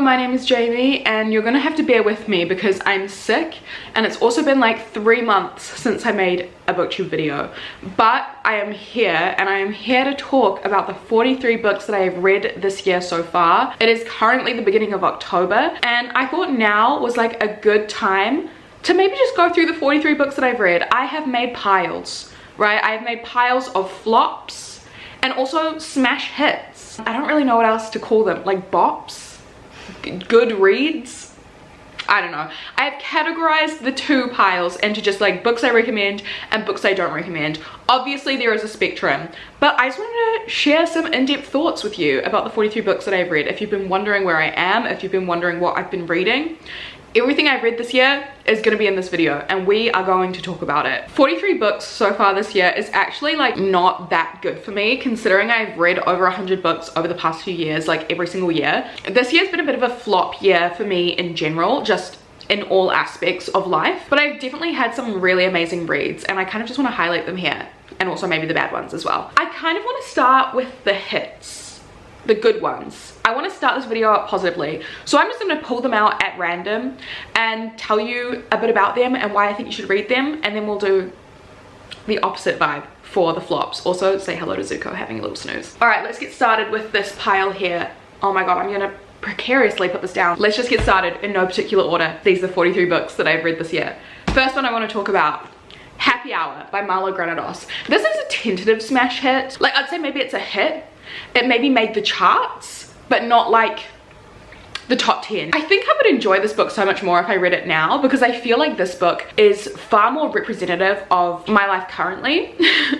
my name is Jamie and you're gonna have to bear with me because I'm sick and it's also been like 3 months since I made a booktube video. But I am here and I am here to talk about the 43 books that I have read this year so far. It is currently the beginning of October and I thought now was like a good time to maybe just go through the 43 books that I've read. I have made piles, right? I have made piles of flops and also smash hits. I don't really know what else to call them, like bops? Good reads? I don't know. I have categorized the 2 piles into just like books I recommend and books I don't recommend. Obviously there is a spectrum, but I just wanted to share some in-depth thoughts with you about the 43 books that I've read. If you've been wondering where I am, if you've been wondering what I've been reading, everything I've read this year is going to be in this video and we are going to talk about it. 43 books so far this year is actually like not that good for me considering I've read over 100 books over the past few years, like every single year. This year's been a bit of a flop year for me in general, just in all aspects of life, but I've definitely had some really amazing reads and I kind of just want to highlight them here and also maybe the bad ones as well. I kind of want to start with the hits, the good ones. I want to start this video out positively, so I'm just going to pull them out at random and tell you a bit about them and why I think you should read them, and then we'll do the opposite vibe for the flops. Also say hello to Zuko having a little snooze. Alright, let's get started with this pile here. Oh my god, I'm gonna precariously put this down. Let's just get started in no particular order. These are 43 books that I've read this year. First one I want to talk about, Happy Hour by Marlo Granados. This is a tentative smash hit. Like, I'd say maybe it's a hit. It maybe made the charts, but not like the top 10. I think I would enjoy this book so much more if I read it now because I feel like this book is far more representative of my life currently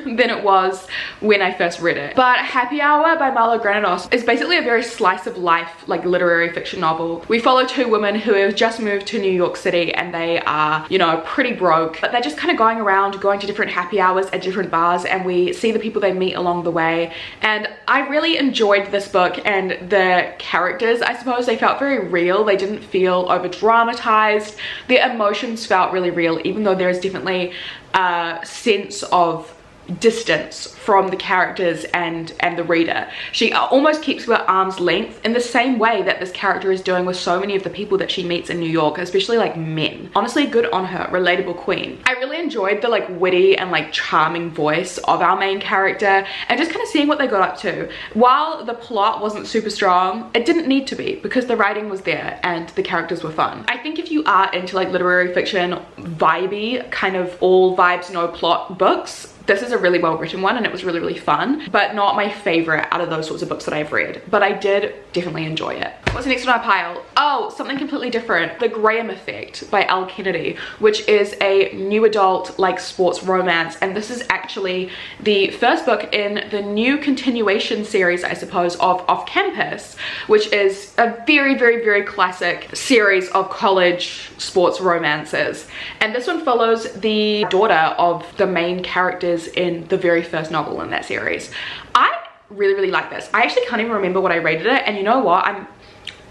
than it was when I first read it. But Happy Hour by Marlo Granados is basically a very slice of life, like literary fiction novel. We follow 2 women who have just moved to New York City and they are, you know, pretty broke, but they're just kind of going around, going to different happy hours at different bars, and we see the people they meet along the way. And I really enjoyed this book, and the characters, I suppose, they felt very real. They didn't feel over dramatized. Their emotions felt really real, even though there is definitely a sense of distance from the characters and the reader. She almost keeps her arm's length in the same way that this character is doing with so many of the people that she meets in New York, especially like men. Honestly, good on her, relatable queen. I really enjoyed the like witty and like charming voice of our main character and just kind of seeing what they got up to. While the plot wasn't super strong, it didn't need to be because the writing was there and the characters were fun. I think if you are into like literary fiction, vibey, kind of all vibes, no plot books, this is a really well written one and it was really, really fun, but not my favorite out of those sorts of books that I've read. But I did definitely enjoy it. What's next on our pile? Oh, something completely different. The Graham Effect by Elle Kennedy, which is a new adult like sports romance. And this is actually the first book in the new continuation series, I suppose, of Off Campus, which is a very, very, very classic series of college sports romances. And this one follows the daughter of the main characters in the very first novel in that series. I really, really like this. I actually can't even remember what I rated it, and you know what,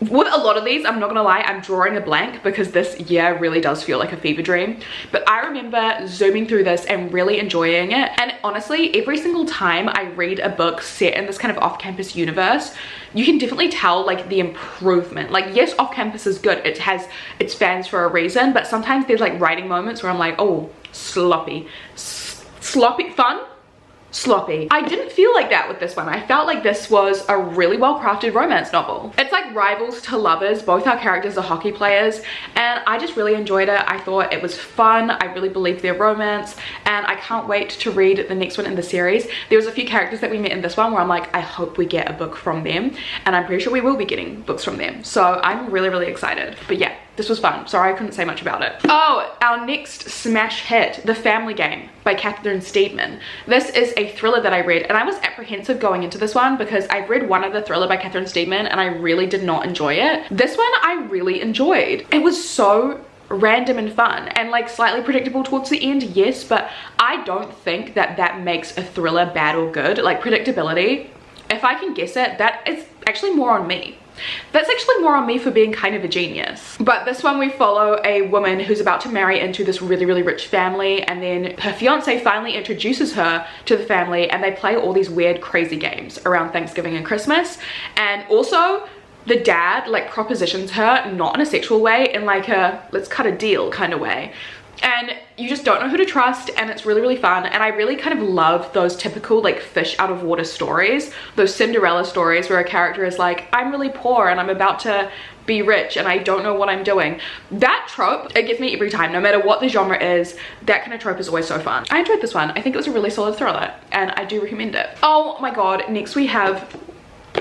with a lot of these, I'm not gonna lie, I'm drawing a blank because this year really does feel like a fever dream. But I remember zooming through this and really enjoying it. And honestly, every single time I read a book set in this kind of off-campus universe, you can definitely tell like the improvement. Like, yes, off-campus is good. It has its fans for a reason, but sometimes there's like writing moments where I'm like, oh, sloppy. Sloppy fun? Sloppy. I didn't feel like that with this one. I felt like this was a really well crafted romance novel. It's like rivals to lovers. Both our characters are hockey players and I just really enjoyed it. I thought it was fun. I really believed their romance and I can't wait to read the next one in the series. There was a few characters that we met in this one where I'm like, I hope we get a book from them, and I'm pretty sure we will be getting books from them. So I'm really, really excited. But yeah, this was fun. Sorry I couldn't say much about it. Oh, our next smash hit, The Family Game by Catherine Steedman. This is a thriller that I read, and I was apprehensive going into this one because I read one other thriller by Catherine Steedman and I really did not enjoy it. This one I really enjoyed. It was so random and fun and like slightly predictable towards the end, yes, but I don't think that that makes a thriller bad or good. Like, predictability, if I can guess it, that is actually more on me. That's actually more on me for being kind of a genius. But this one we follow a woman who's about to marry into this really, really rich family, and then her fiance finally introduces her to the family and they play all these weird, crazy games around Thanksgiving and Christmas. And also, the dad like propositions her, not in a sexual way, in like a let's cut a deal kind of way. And you just don't know who to trust, and it's really, really fun. And I really kind of love those typical like fish out of water stories, those Cinderella stories where a character is like, I'm really poor and I'm about to be rich and I don't know what I'm doing. That trope, it gets me every time, no matter what the genre is. That kind of trope is always so fun. I enjoyed this one. I think it was a really solid thriller and I do recommend it. Oh my god, next we have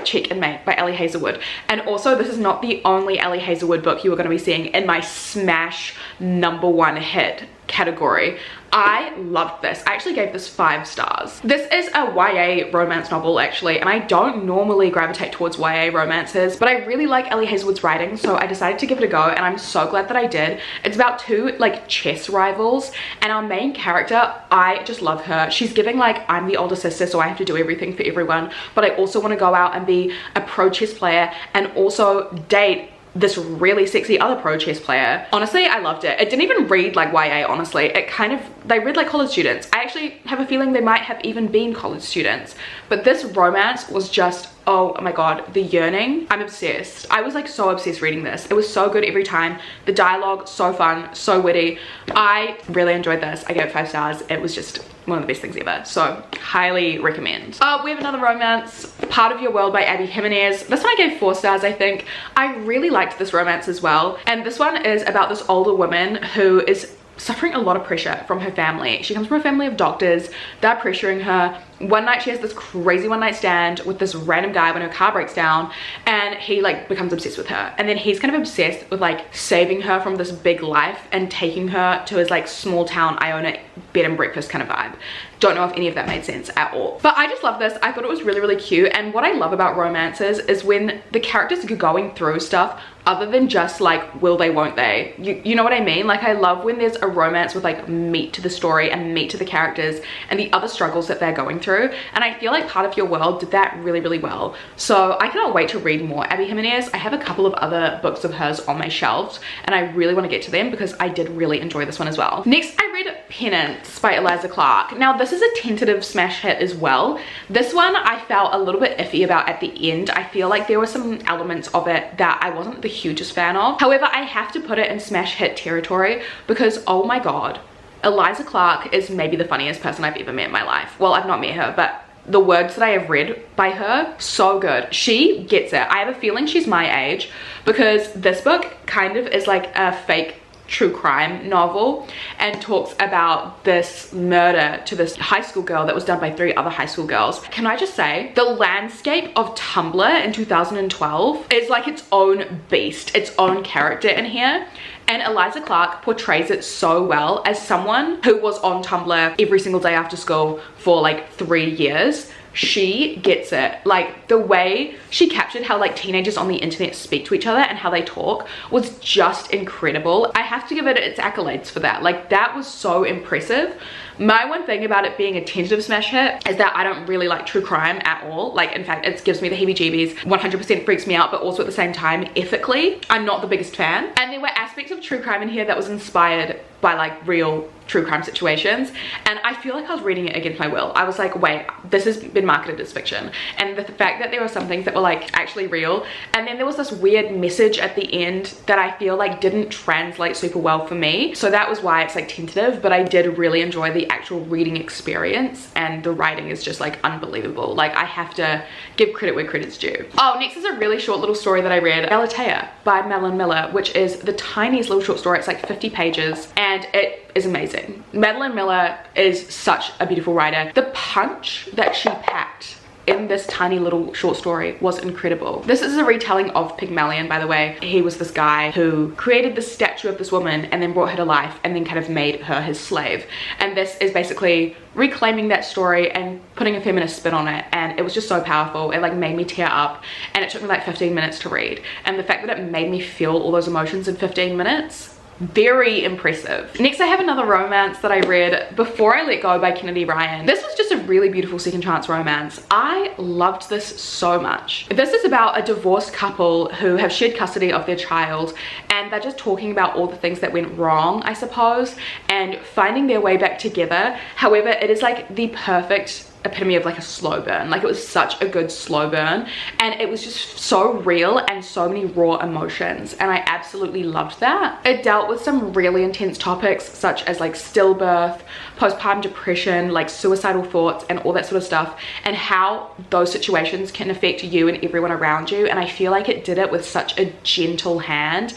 Check and Mate by Ellie Hazelwood. And also, this is not the only Ellie Hazelwood book you are going to be seeing in my smash #1 hit category. I loved this. I actually gave this 5 stars. This is a YA romance novel actually, and I don't normally gravitate towards YA romances, but I really like Ellie Hazelwood's writing, so I decided to give it a go, and I'm so glad that I did. It's about 2 like chess rivals, and our main character, I just love her. She's giving like, I'm the older sister, so I have to do everything for everyone, but I also want to go out and be a pro chess player and also date this really sexy other pro chess player. Honestly, I loved it. It didn't even read like YA, honestly. It kind of, they read like college students. I actually have a feeling they might have even been college students. But this romance was just, oh my god, the yearning. I'm obsessed. I was like so obsessed reading this. It was so good every time. The dialogue, so fun, so witty. I really enjoyed this. I gave it 5 stars. It was just one of the best things ever. So highly recommend. We have another romance, Part of Your World by Abby Jimenez. This one I gave 4 stars, I think. I really liked this romance as well. And this one is about this older woman who is suffering a lot of pressure from her family. She comes from a family of doctors. They're pressuring her. One night she has this crazy one-night stand with this random guy when her car breaks down, and he like becomes obsessed with her, and then he's kind of obsessed with like saving her from this big life and taking her to his like small town Iona bed and breakfast kind of vibe. Don't know if any of that made sense at all, but I just love this. I thought it was really, really cute. And what I love about romances is when the characters are going through stuff other than just like will they, won't they, you know what I mean? Like, I love when there's a romance with like meat to the story and meat to the characters and the other struggles that they're going through. And I feel like Part of Your World did that really, really well. So I cannot wait to read more Abby Jimenez. I have a couple of other books of hers on my shelves, and I really want to get to them because I did really enjoy this one as well. Next, I read Penance by Eliza Clark. Now, this is a tentative smash hit as well. This one I felt a little bit iffy about at the end. I feel like there were some elements of it that I wasn't the hugest fan of. However, I have to put it in smash hit territory because, oh my god, Eliza Clark is maybe the funniest person I've ever met in my life. Well, I've not met her, but the words that I have read by her, so good. She gets it. I have a feeling she's my age because this book kind of is like a fake true crime novel and talks about this murder to this high school girl that was done by 3 other high school girls. Can I just say, the landscape of Tumblr in 2012 is like its own beast, its own character in here. And Eliza Clark portrays it so well as someone who was on Tumblr every single day after school for like 3 years. She gets it. Like, the way she captured how like teenagers on the internet speak to each other and how they talk was just incredible. I have to give it its accolades for that. Like, that was so impressive. My one thing about it being a tentative smash hit is that I don't really like true crime at all. Like, in fact, it gives me the heebie-jeebies, 100% freaks me out, but also at the same time, ethically, I'm not the biggest fan. And there were aspects of true crime in here that was inspired by like real true crime situations, and I feel like I was reading it against my will. I was like, wait, this has been marketed as fiction. And the fact that there were some things that were like actually real, and then there was this weird message at the end that I feel like didn't translate super well for me, so that was why it's like tentative. But I did really enjoy the actual reading experience, and the writing is just like unbelievable. Like, I have to give credit where credit's due. Oh, next is a really short little story that I read, Galatea by Madeline Miller, which is the tiniest little short story. It's like 50 pages and it is amazing. Madeline Miller is such a beautiful writer. The punch that she packed in this tiny little short story was incredible. This is a retelling of Pygmalion, by the way. He was this guy who created this statue of this woman and then brought her to life and then kind of made her his slave. And this is basically reclaiming that story and putting a feminist spin on it, and it was just so powerful. It like made me tear up, and it took me like 15 minutes to read. And the fact that it made me feel all those emotions in 15 minutes, very impressive. Next, I have another romance that I read, Before I Let Go by Kennedy Ryan. This was just a really beautiful second chance romance. I loved this so much. This is about a divorced couple who have shared custody of their child, and and they're just talking about all the things that went wrong, I suppose, and finding their way back together. However, it is like the perfect epitome of like a slow burn. Like, it was such a good slow burn, and it was just so real and so many raw emotions, and I absolutely loved that. It dealt with some really intense topics such as like stillbirth, postpartum depression, like suicidal thoughts and all that sort of stuff, and how those situations can affect you and everyone around you, and I feel like it did it with such a gentle hand.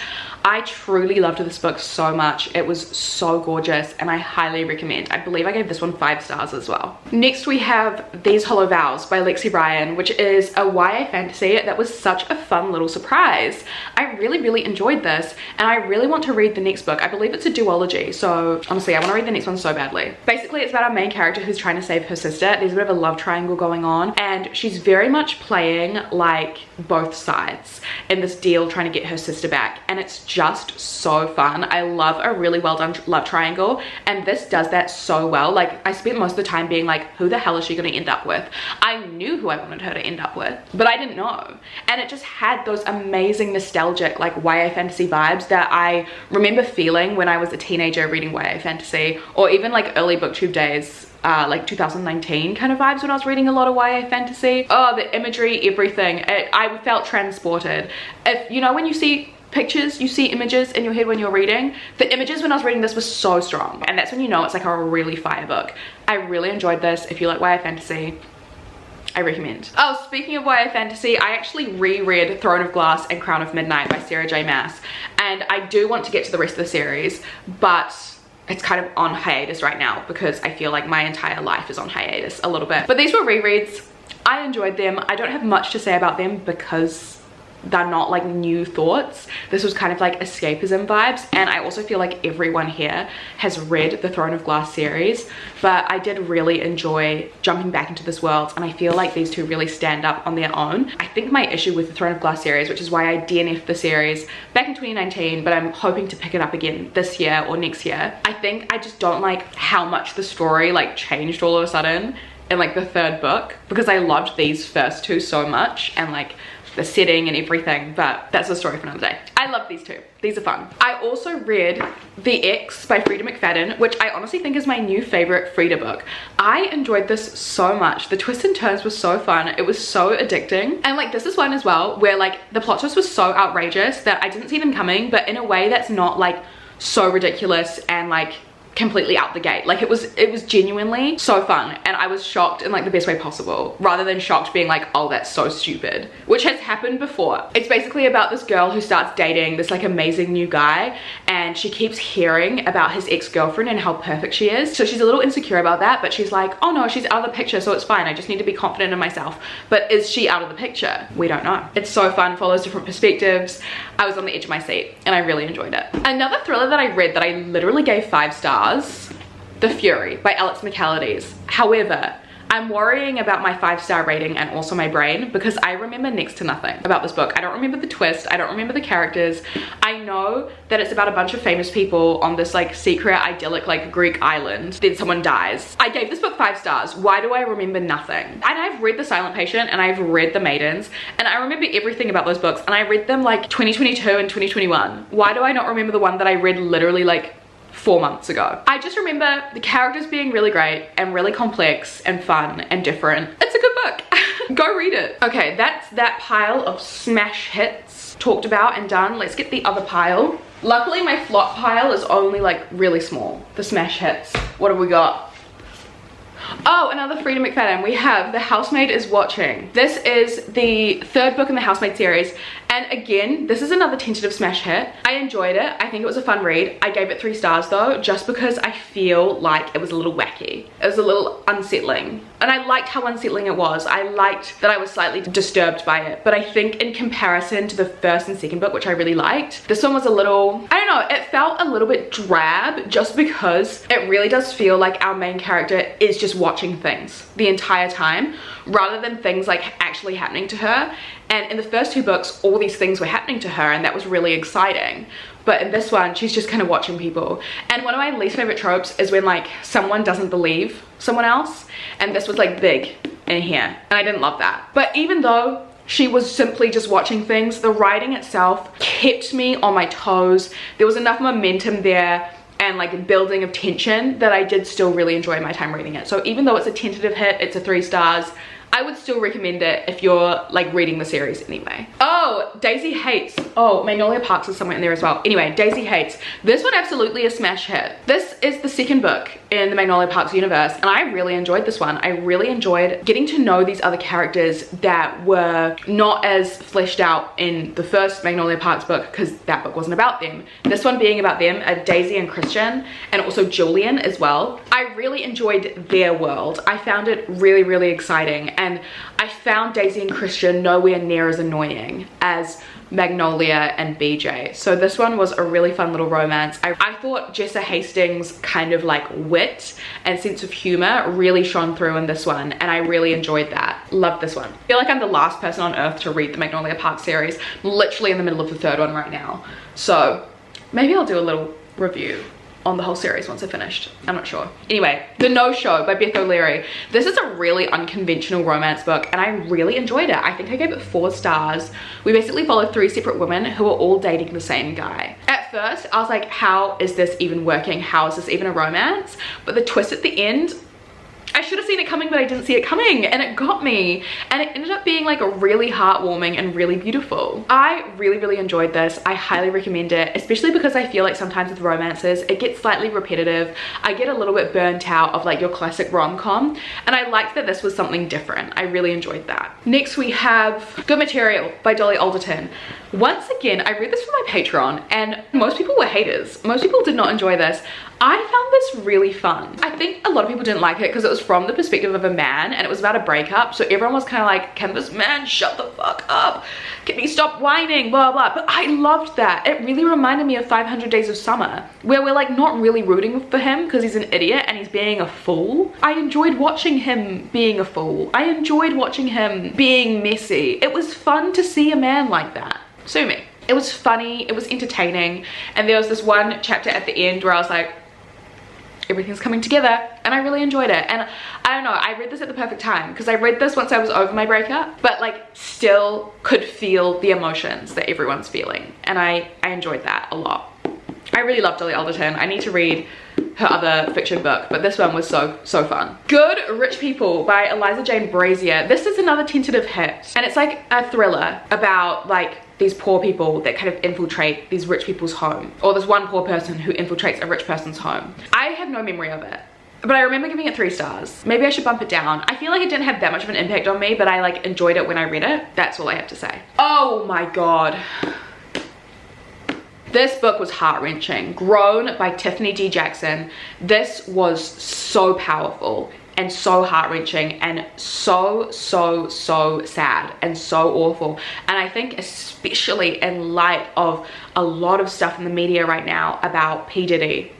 I truly loved this book so much. It was so gorgeous, and I highly recommend. I believe I gave this one 5 stars as well. Next we have These Hollow Vows by Lexi Bryan, which is a YA fantasy that was such a fun little surprise. I really enjoyed this, and I really want to read the next book. I believe it's a duology, so honestly I want to read the next one so badly. Basically, it's about our main character who's trying to save her sister. There's a bit of a love triangle going on, and she's very much playing like both sides in this deal trying to get her sister back, and it's just so fun. I love a really well done love triangle, and this does that so well. Like, I spent most of the time being like, who the hell is she going to end up with? I knew who I wanted her to end up with, but I didn't know, and it just had those amazing nostalgic like YA fantasy vibes that I remember feeling when I was a teenager reading YA fantasy, or even like early booktube days, like 2019 kind of vibes when I was reading a lot of YA fantasy. Oh, the imagery, everything. I felt transported. If you know, when you see pictures, you see images in your head when you're reading. The images when I was reading this was so strong, and that's when you know it's like a really fire book. I really enjoyed this. If you like YA fantasy, I recommend. Oh, speaking of YA fantasy, I actually reread Throne of Glass and Crown of Midnight by Sarah J Maas, and I do want to get to the rest of the series, but it's kind of on hiatus right now because I feel like my entire life is on hiatus a little bit. But these were rereads. I enjoyed them. I don't have much to say about them because they're not like new thoughts. This was kind of like escapism vibes, and I also feel like everyone here has read the Throne of Glass series, but I did really enjoy jumping back into this world, and I feel like these two really stand up on their own. I think my issue with the Throne of Glass series, which is why I DNF'd the series back in 2019, but I'm hoping to pick it up again this year or next year, I think I just don't like how much the story like changed all of a sudden in like the 3rd book, because I loved these first two so much, and like the setting and everything, but that's a story for another day. I love these two. These are fun. I also read The X by Frida McFadden, which I honestly think is my new favorite Frida book. I enjoyed this so much. The twists and turns were so fun. It was so addicting. And like, this is one as well where like the plot twist was so outrageous that I didn't see them coming, but in a way that's not like so ridiculous and like completely out the gate. Like, it was genuinely so fun, and I was shocked in like the best way possible, rather than shocked being like, oh, that's so stupid, which has happened before. It's basically about this girl who starts dating this like amazing new guy, and she keeps hearing about his ex-girlfriend and how perfect she is, so she's a little insecure about that, but she's like, oh no, she's out of the picture, so it's fine, I just need to be confident in myself. But is she out of the picture? We don't know. It's so fun, follows different perspectives. I was on the edge of my seat and I really enjoyed it. Another thriller that I read that I literally gave 5 stars, The Fury by Alex McCallides. However, I'm worrying about my 5-star rating and also my brain, because I remember next to nothing about this book. I don't remember the twist. I don't remember the characters. I know that it's about a bunch of famous people on this like secret idyllic like Greek island. Then someone dies. I gave this book 5 stars. Why do I remember nothing? And I've read The Silent Patient and I've read The Maidens, and I remember everything about those books, and I read them like 2022 and 2021. Why do I not remember the one that I read literally like 4 months ago? I just remember the characters being really great and really complex and fun and different. It's a good book. Go read it. Okay, that's that pile of smash hits talked about and done. Let's get the other pile. Luckily my flop pile is only like really small. The smash hits. What have we got? Oh, another Frida McFadden. We have The Housemaid is Watching. This is the 3rd book in the Housemaid series, and again, this is another tentative smash hit. I enjoyed it. I think it was a fun read. I gave it 3 stars though, just because I feel like it was a little wacky. It was a little unsettling, and I liked how unsettling it was. I liked that I was slightly disturbed by it, but I think in comparison to the 1st and 2nd book, which I really liked, this one was a little, I don't know, it felt a little bit drab, just because it really does feel like our main character is just watching things the entire time, rather than things like actually happening to her. And in the first 2 books, all these things were happening to her, and that was really exciting. But in this one, she's just kind of watching people. And one of my least favorite tropes is when like someone doesn't believe someone else, and this was like big in here, and I didn't love that. But even though she was simply just watching things. The writing itself kept me on my toes. There was enough momentum there and like building of tension that I did still really enjoy my time reading it. So even though it's a tentative hit, it's a 3 stars, I would still recommend it if you're like reading the series anyway. Oh, Daisy Hates. Oh, Magnolia Parks is somewhere in there as well. Anyway, Daisy Hates. This one absolutely a smash hit. This is the second book in the Magnolia Parks universe, and I really enjoyed this one. I really enjoyed getting to know these other characters that were not as fleshed out in the first Magnolia Parks book, because that book wasn't about them. This one being about them, Daisy and Christian, and also Julian as well. I really enjoyed their world. I found it really, really exciting, and I found Daisy and Christian nowhere near as annoying as Magnolia and BJ. So this one was a really fun little romance. I thought Jessa Hastings' kind of like wit and sense of humor really shone through in this one, and I really enjoyed that. Loved this one. I feel like I'm the last person on earth to read the Magnolia Parks series. I'm literally in the middle of the 3rd one right now, so maybe I'll do a little review on the whole series once I finished. I'm not sure. Anyway, The No Show by Beth O'Leary. This is a really unconventional romance book, and I really enjoyed it. I think I gave it 4 stars. We basically followed 3 separate women who are all dating the same guy. At first, I was like, how is this even working? How is this even a romance? But the twist at the end, I should have seen it coming, but I didn't see it coming, and it got me, and it ended up being like a really heartwarming and really beautiful. I really, really enjoyed this. I highly recommend it, especially because I feel like sometimes with romances it gets slightly repetitive. I get a little bit burnt out of like your classic rom-com, and I liked that this was something different. I really enjoyed that. Next we have Good Material by Dolly Alderton. Once again, I read this for my Patreon, and most people were haters. Most people did not enjoy this. I found this really fun. I think a lot of people didn't like it because it was from the perspective of a man, and it was about a breakup, so everyone was kind of like, can this man shut the fuck up? Can he stop whining? Blah, blah. But I loved that. It really reminded me of 500 Days of Summer, where we're like not really rooting for him because he's an idiot and he's being a fool. I enjoyed watching him being a fool. I enjoyed watching him being messy. It was fun to see a man like that. Sue me. It was funny, it was entertaining, and there was this one chapter at the end where I was like, everything's coming together, and I really enjoyed it. And I don't know, I read this at the perfect time because I read this once I was over my breakup, but like still could feel the emotions that everyone's feeling, and I enjoyed that a lot. I really love Dolly Alderton. I need to read her other fiction book, but this one was so fun. Good Rich People by Eliza Jane Brazier. This is another tentative hit, and it's like a thriller about like these poor people that kind of infiltrate these rich people's home, or this one poor person who infiltrates a rich person's home. I have no memory of it, but I remember giving it 3 stars. Maybe I should bump it down. I feel like it didn't have that much of an impact on me, but I like enjoyed it when I read it. That's all I have to say. Oh my god. This book was heart-wrenching. Grown by Tiffany D. Jackson. This was so powerful and so heart-wrenching and so sad and so awful. And I think especially in light of a lot of stuff in the media right now about P. Diddy,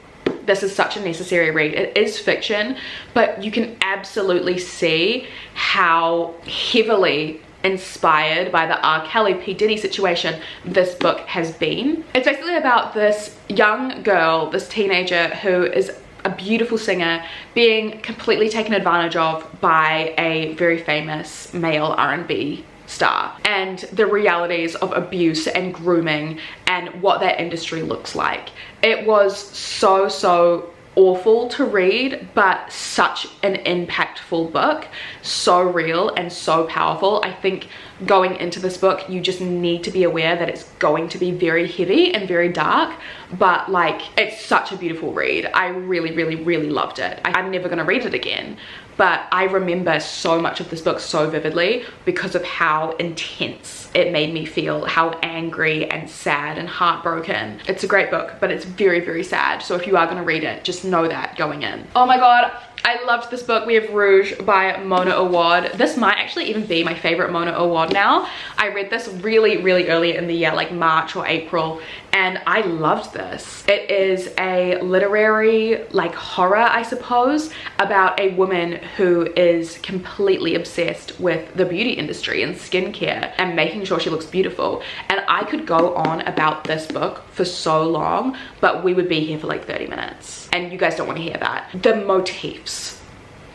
this is such a necessary read. It is fiction, but you can absolutely see how heavily inspired by the R. Kelly P. Diddy situation this book has been. It's basically about this young girl, this teenager who is a beautiful singer being completely taken advantage of by a very famous male R&B star, and the realities of abuse and grooming and what that industry looks like. It was so awful to read, but such an impactful book, so real and so powerful. I think going into this book you just need to be aware that it's going to be very heavy and very dark, but like it's such a beautiful read. I really loved it. I'm never gonna read it again, but I remember so much of this book so vividly because of how intense it made me feel, how angry and sad and heartbroken. It's a great book, but it's very sad, so if you are gonna read it, just know that going in. Oh my god, I loved this book. We have Rouge by Mona Awad. This might actually even be my favorite Mona Awad now. I read this really early in the year, like March or April, and I loved this. It is a literary like horror, I suppose, about a woman who is completely obsessed with the beauty industry and skincare and making sure she looks beautiful. And I could go on about this book for so long, but we would be here for like 30 minutes, and you guys don't want to hear that. The motifs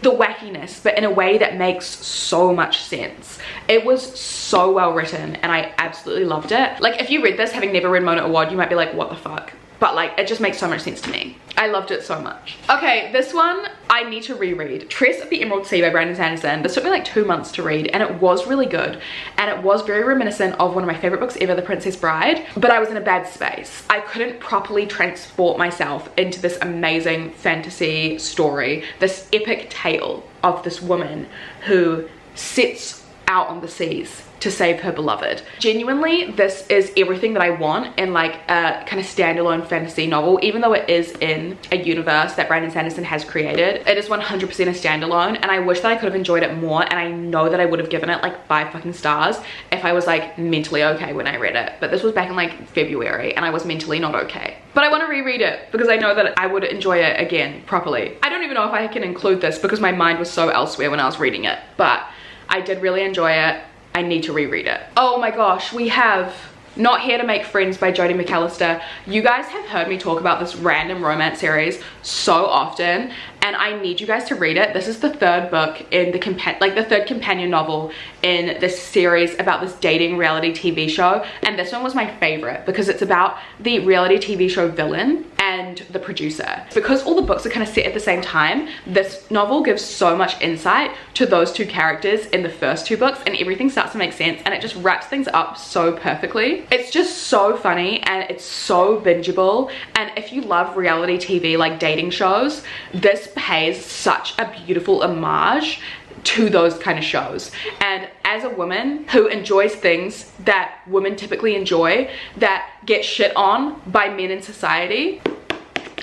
the wackiness, but in a way that makes so much sense. It was so well written and I absolutely loved it. Like, if you read this having never read Mona Award, you might be like, what the fuck? But like, it just makes so much sense to me. I loved it so much. Okay, this one I need to reread. Tress of the Emerald Sea by Brandon Sanderson. This took me like 2 months to read and it was really good. And it was very reminiscent of one of my favorite books ever, The Princess Bride. But I was in a bad space. I couldn't properly transport myself into this amazing fantasy story, this epic tale of this woman who sets out on the seas to save her beloved. Genuinely, this is everything that I want in like a kind of standalone fantasy novel, even though it is in a universe that Brandon Sanderson has created. It is 100% a standalone, and I wish that I could have enjoyed it more, and I know that I would have given it like 5 fucking stars if I was like mentally okay when I read it. But this was back in like February and I was mentally not okay. But I want to reread it because I know that I would enjoy it again properly. I don't even know if I can include this because my mind was so elsewhere when I was reading it, but I did really enjoy it. I need to reread it. Oh my gosh, we have Not Here to Make Friends by Jodie McAllister. You guys have heard me talk about this random romance series so often, and I need you guys to read it. This is the third book in the third companion novel in this series about this dating reality TV show, and this one was my favorite because it's about the reality TV show villain and the producer. Because all the books are kind of set at the same time, this novel gives so much insight to those two characters in the first 2 books, and everything starts to make sense and it just wraps things up so perfectly. It's just so funny and it's so bingeable, and if you love reality TV like dating shows, this pays such a beautiful homage to those kind of shows. And as a woman who enjoys things that women typically enjoy that get shit on by men in society,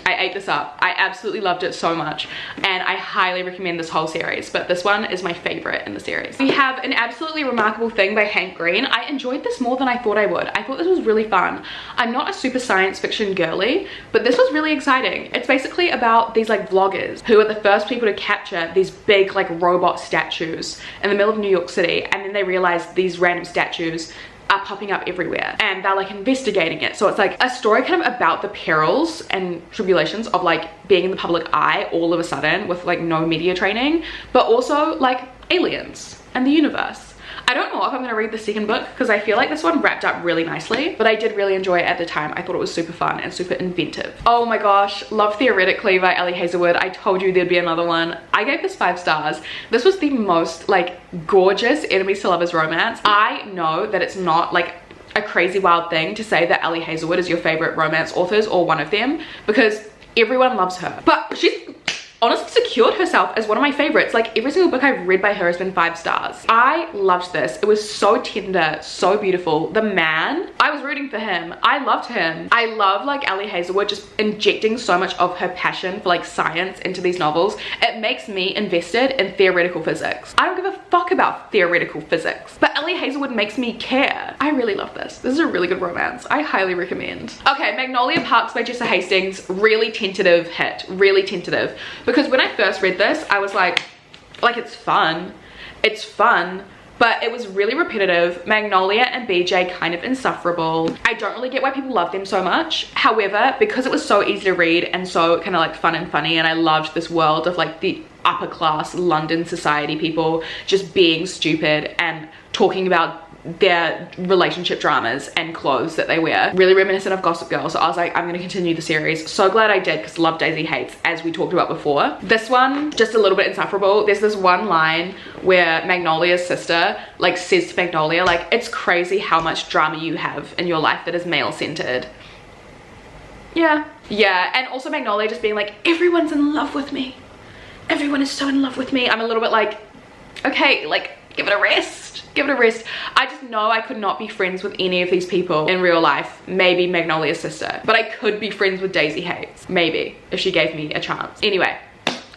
I ate this up. I absolutely loved it so much, and I highly recommend this whole series, but this one is my favorite in the series. We have An Absolutely Remarkable Thing by Hank Green. I enjoyed this more than I thought I would. I thought this was really fun. I'm not a super science fiction girly, but this was really exciting. It's basically about these like vloggers who are the first people to capture these big like robot statues in the middle of New York City, and then they realize these random statues are popping up everywhere and they're like investigating it. So it's like a story kind of about the perils and tribulations of like being in the public eye all of a sudden with like no media training, but also like aliens and the universe. I don't know if I'm going to read the second book because I feel like this one wrapped up really nicely, but I did really enjoy it at the time. I thought it was super fun and super inventive. Oh my gosh, love Theoretically by Ellie Hazelwood. I told you there'd be another one. I gave this 5 stars. This was the most like gorgeous enemies to lovers romance. I know that it's not like a crazy wild thing to say that Ellie Hazelwood is your favorite romance authors or one of them, because everyone loves her, but she's honestly secured herself as one of my favorites. Like, every single book I've read by her has been 5 stars. I loved this. It was so tender, so beautiful. The man, I was rooting for him. I loved him. I love like Ellie Hazelwood just injecting so much of her passion for like science into these novels. It makes me invested in theoretical physics. I don't give a fuck about theoretical physics, but Ellie Hazelwood makes me care. I really love this. This is a really good romance. I highly recommend. Okay, Magnolia Parks by Jessa Hastings. Really tentative hit. Really tentative. Because when I first read this, I was like it's fun, but it was really repetitive. Magnolia and BJ kind of insufferable. I don't really get why people love them so much. However, because it was so easy to read and so kind of like fun and funny, and I loved this world of like the upper class London society people just being stupid and talking about their relationship dramas and clothes that they wear, really reminiscent of Gossip Girl. So I was like, I'm gonna continue the series. So glad I did, because love Daisy Hates, as we talked about before. This one, just a little bit insufferable. There's this one line where Magnolia's sister like says to Magnolia, like, it's crazy how much drama you have in your life that is male-centered. Yeah, and also Magnolia just being like, everyone's in love with me, everyone is so in love with me. I'm a little bit like, okay, like, give it a rest. Give it a rest. I just know I could not be friends with any of these people in real life. Maybe Magnolia's sister, but I could be friends with Daisy Hates, maybe, if she gave me a chance. Anyway,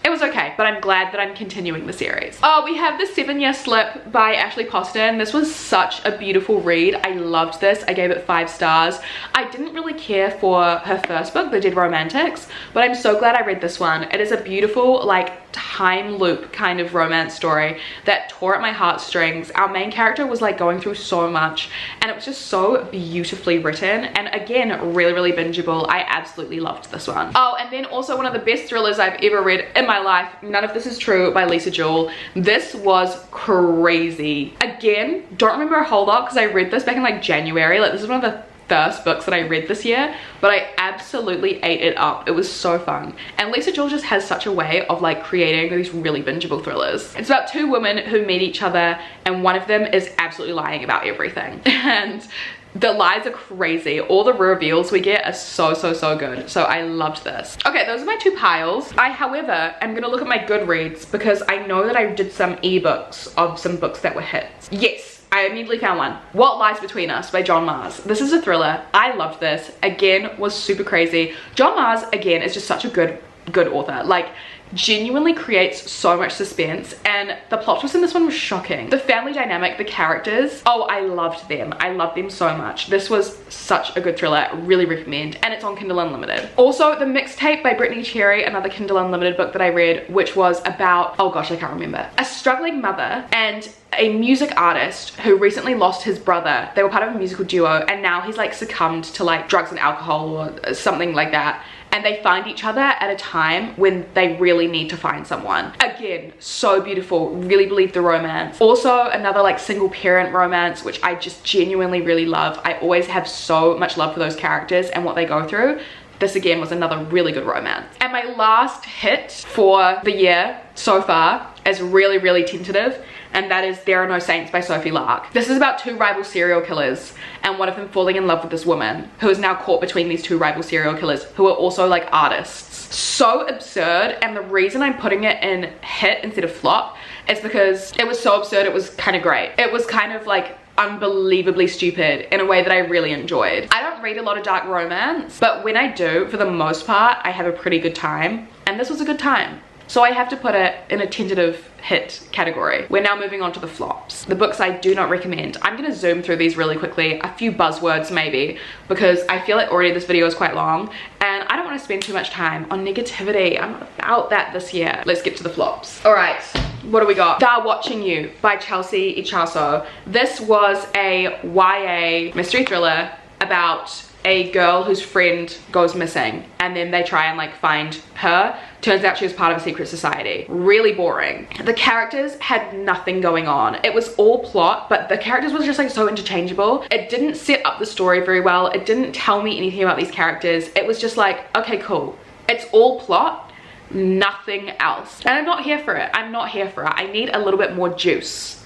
it was okay, but I'm glad that I'm continuing the series. Oh, we have The 7-Year Slip by Ashley Poston. This was such a beautiful read. I loved this. I gave it 5 stars. I didn't really care for her first book, The Dead Romantics, but I'm so glad I read this one. It is a beautiful, like, time loop kind of romance story that tore at my heartstrings. Our main character was like going through so much, and it was just so beautifully written, and again, really bingeable. I absolutely loved this one. Oh, and then also one of the best thrillers I've ever read in my my life, none of this is true by Lisa Jewell. This was crazy. Again, don't remember a whole lot because I read this back in like January. Like, this is one of the first books that I read this year, but I absolutely ate it up. It was so fun. And Lisa Jewell just has such a way of like creating these really bingeable thrillers. It's about two women who meet each other and one of them is absolutely lying about everything. And the lies are crazy. All the reveals we get are so good. So I loved this. Okay, those are my two piles. I, however, am gonna look at my Goodreads because I know that I did some ebooks of some books that were hits. Yes, I immediately found one. What Lies Between Us by John Mars. This is a thriller. I loved this. Again, was super crazy. John Mars, again, is just such a good author. Like, genuinely creates so much suspense, and the plot twist in this one was shocking. The family dynamic, the characters, oh, I loved them. I loved them so much. This was such a good thriller. Really recommend, and it's on Kindle Unlimited. Also, The Mixtape by Brittany Cherry, another Kindle Unlimited book that I read, which was about, oh gosh, I can't remember, a struggling mother and a music artist who recently lost his brother. They were part of a musical duo, and now he's like succumbed to like drugs and alcohol or something like that. And they find each other at a time when they really need to find someone. Again, so beautiful. Really believe the romance. Also, another like single parent romance, which I just genuinely really love. I always have so much love for those characters and what they go through. This again was another really good romance. And my last hit for the year so far is really tentative, and that is There Are No Saints by Sophie Lark. This is about two rival serial killers and one of them falling in love with this woman who is now caught between these two rival serial killers who are also like artists. So absurd, and the reason I'm putting it in hit instead of flop is because it was so absurd it was kind of great. It was kind of like unbelievably stupid in a way that I really enjoyed. I don't read a lot of dark romance, but when I do, for the most part, I have a pretty good time, and this was a good time. So I have to put it in a tentative hit category. We're now moving on to the flops. The books I do not recommend. I'm gonna zoom through these really quickly, a few buzzwords maybe, because I feel like already this video is quite long and I don't want to spend too much time on negativity. I'm not about that this year. Let's get to the flops. All right, what do we got? They're Watching You by Chelsea Ichaso. This was a YA mystery thriller about a girl whose friend goes missing and then they try and like find her. Turns out she was part of a secret society. Really boring. The characters had nothing going on. It was all plot, but the characters were just like so interchangeable. It didn't set up the story very well. It didn't tell me anything about these characters. It was just like, okay, cool. It's all plot, nothing else. And I'm not here for it. I'm not here for it. I need a little bit more juice.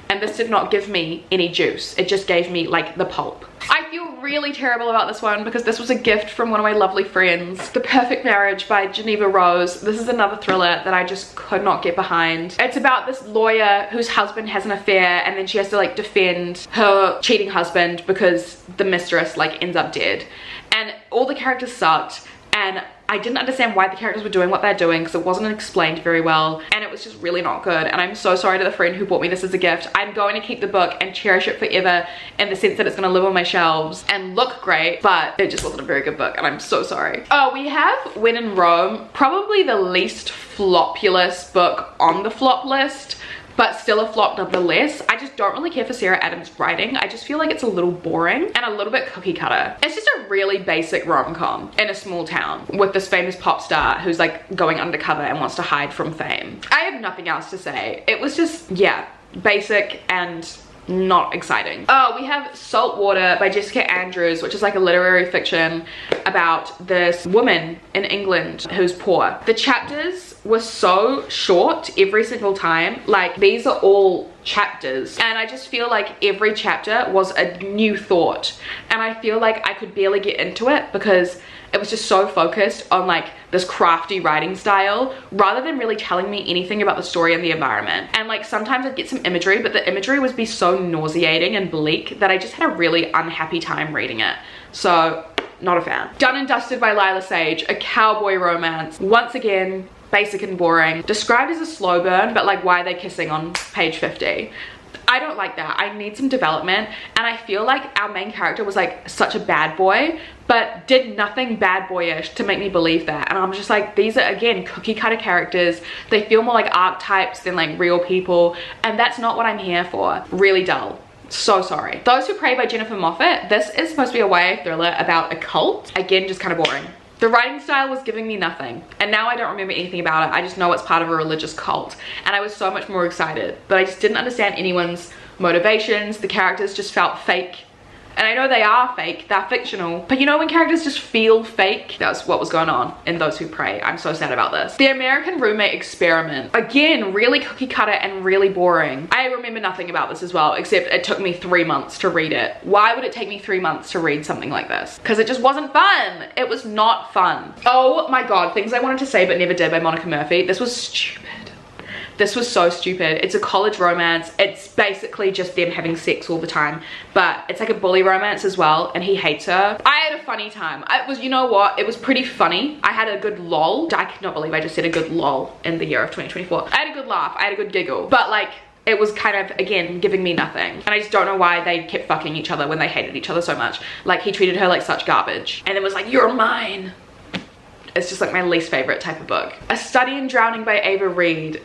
And this did not give me any juice. It just gave me like the pulp. I feel really terrible about this one because this was a gift from one of my lovely friends. The Perfect Marriage by Geneva Rose. This is another thriller that I just could not get behind. It's about this lawyer whose husband has an affair and then she has to like defend her cheating husband because the mistress like ends up dead. And all the characters sucked, and I didn't understand why the characters were doing what they're doing because it wasn't explained very well, and it was just really not good. And I'm so sorry to the friend who bought me this as a gift. I'm going to keep the book and cherish it forever in the sense that it's going to live on my shelves and look great, but it just wasn't a very good book and I'm so sorry. Oh, we have When in Rome, probably the least flopulous book on the flop list, but still a flop nonetheless. I just don't really care for Sarah Adams' writing. I just feel like it's a little boring and a little bit cookie cutter. It's just a really basic rom-com in a small town with this famous pop star who's like going undercover and wants to hide from fame. I have nothing else to say. It was just, yeah, basic and not exciting. Oh, we have Saltwater by Jessica Andrews, which is like a literary fiction about this woman in England who's poor. The chapters were so short every single time. Like, these are all chapters and I just feel like every chapter was a new thought, and I feel like I could barely get into it because it was just so focused on like this crafty writing style rather than really telling me anything about the story and the environment. And like sometimes I'd get some imagery, but the imagery would be so nauseating and bleak that I just had a really unhappy time reading it. So not a fan. Done and Dusted by Lila Sage, a cowboy romance. Once again, basic and boring. Described as a slow burn, but like why are they kissing on page 50? I don't like that. I need some development, and I feel like our main character was like such a bad boy but did nothing bad boyish to make me believe that. And I'm just like, these are again cookie cutter characters. They feel more like archetypes than like real people, and that's not what I'm here for. Really dull. So sorry. Those Who Pray by Jennifer Moffat. This is supposed to be a YA thriller about a cult. Again, just kind of boring. The writing style was giving me nothing, and now I don't remember anything about it. I just know it's part of a religious cult, and I was so much more excited, but I just didn't understand anyone's motivations. The characters just felt fake. And I know they are fake, they're fictional, but you know when characters just feel fake? That's what was going on in Those Who Pray. I'm so sad about this. The American Roommate Experiment. Again, really cookie cutter and really boring. I remember nothing about this as well, except it took me 3 months to read it. Why would it take me 3 months to read something like this? Because it just wasn't fun. It was not fun. Oh my god, Things I Wanted to Say But Never Did by Monica Murphy. This was stupid. This was so stupid. It's a college romance. It's basically just them having sex all the time, but it's like a bully romance as well, and he hates her. I had a funny time. It was, you know what? It was pretty funny. I had a good lol. I cannot believe I just said a good lol in the year of 2024. I had a good laugh. I had a good giggle, but like, it was kind of, again, giving me nothing. And I just don't know why they kept fucking each other when they hated each other so much. Like, he treated her like such garbage, and it was like, you're mine. It's just like my least favorite type of book. A Study in Drowning by Ava Reed.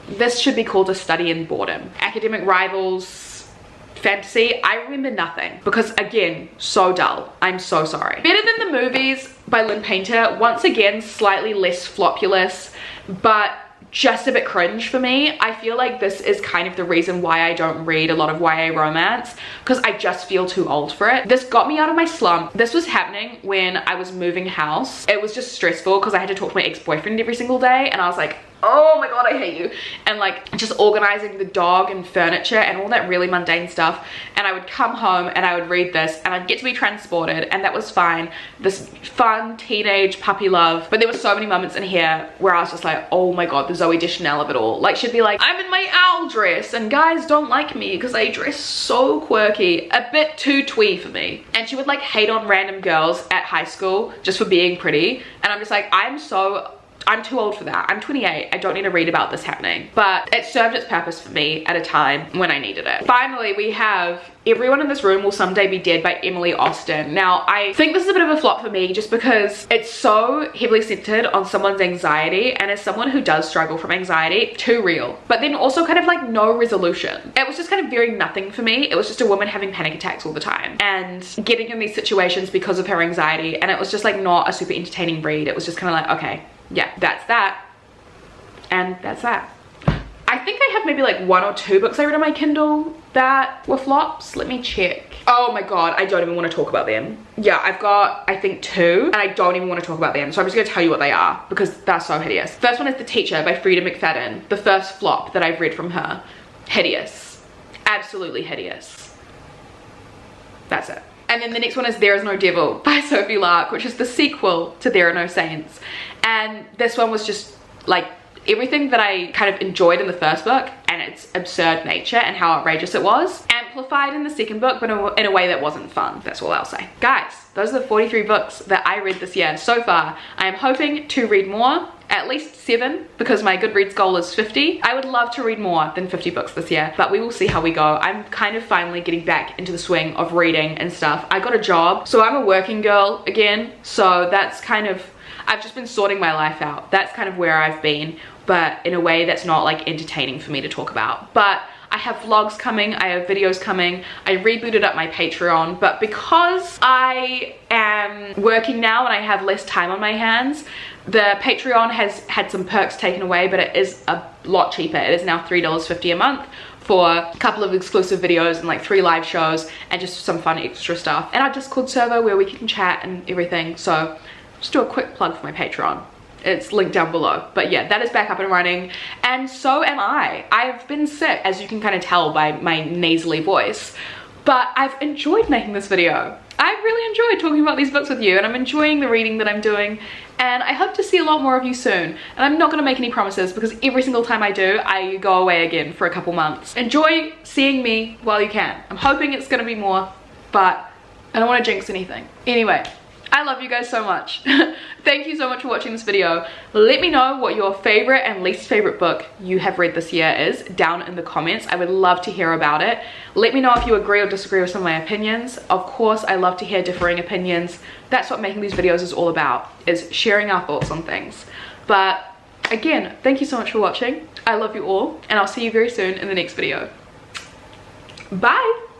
This should be called A Study in Boredom. Academic Rivals, fantasy. I remember nothing because, again, so dull. I'm so sorry. Better Than the Movies by Lynn Painter. Once again, slightly less flopulous, but just a bit cringe for me. I feel like this is kind of the reason why I don't read a lot of YA romance, because I just feel too old for it. This got me out of my slump. This was happening when I was moving house. It was just stressful because I had to talk to my ex-boyfriend every single day, and I was like, oh my god, I hate you. And like just organizing the dog and furniture and all that really mundane stuff. And I would come home and I would read this and I'd get to be transported, and that was fine. This fun teenage puppy love. But there were so many moments in here where I was just like, oh my god, the Zooey Deschanel of it all. Like, she'd be like, I'm in my owl dress and guys don't like me because I dress so quirky. A bit too twee for me. And she would like hate on random girls at high school just for being pretty. And I'm just like, I'm too old for that. I'm 28. I don't need to read about this happening. But it served its purpose for me at a time when I needed it. Finally, we have Everyone in This Room Will Someday Be Dead by Emily Austen. Now, I think this is a bit of a flop for me just because it's so heavily centered on someone's anxiety, and as someone who does struggle from anxiety, too real. But then also kind of like no resolution. It was just kind of very nothing for me. It was just a woman having panic attacks all the time and getting in these situations because of her anxiety, and it was just like not a super entertaining read. It was just kind of like, okay, yeah, that's that, and that's that. I think I have maybe like 1 or 2 books I read on my Kindle that were flops. Let me check. Oh my god, I don't even want to talk about them. Yeah, I've got, I think 2, and I don't even want to talk about them, so I'm just going to tell you what they are because they're so hideous. First one is The Teacher by Frida McFadden. The first flop that I've read from her. Hideous. Absolutely hideous. That's it. And then the next one is There Is No Devil by Sophie Lark, which is the sequel to There Are No Saints. And this one was just like everything that I kind of enjoyed in the first book, and its absurd nature and how outrageous it was, amplified in the second book, but in a way that wasn't fun. That's all I'll say. Guys, those are the 43 books that I read this year so far. I am hoping to read more, at least 7, because my Goodreads goal is 50. I would love to read more than 50 books this year, but we will see how we go. I'm kind of finally getting back into the swing of reading and stuff. I got a job, so I'm a working girl again, so that's kind of, I've just been sorting my life out. That's kind of where I've been, but in a way that's not like entertaining for me to talk about. But I have vlogs coming, I have videos coming. I rebooted up my Patreon, but because I am working now and I have less time on my hands, the Patreon has had some perks taken away, but it is a lot cheaper. It is now $3.50 a month for a couple of exclusive videos and like 3 live shows and just some fun extra stuff. And our Discord server where we can chat and everything. So just do a quick plug for my Patreon. It's linked down below. But yeah, that is back up and running, and so am I. I've been sick, as you can kind of tell by my nasally voice, but I've enjoyed making this video. I really enjoyed talking about these books with you, and I'm enjoying the reading that I'm doing, and I hope to see a lot more of you soon. And I'm not going to make any promises because every single time I do, I go away again for a couple months. Enjoy seeing me while you can. I'm hoping it's going to be more, but I don't want to jinx anything. Anyway, I love you guys so much. Thank you so much for watching this video. Let me know what your favorite and least favorite book you have read this year is down in the comments. I would love to hear about it. Let me know if you agree or disagree with some of my opinions. Of course, I love to hear differing opinions. That's what making these videos is all about, is sharing our thoughts on things. But again, thank you so much for watching. I love you all, and I'll see you very soon in the next video. Bye.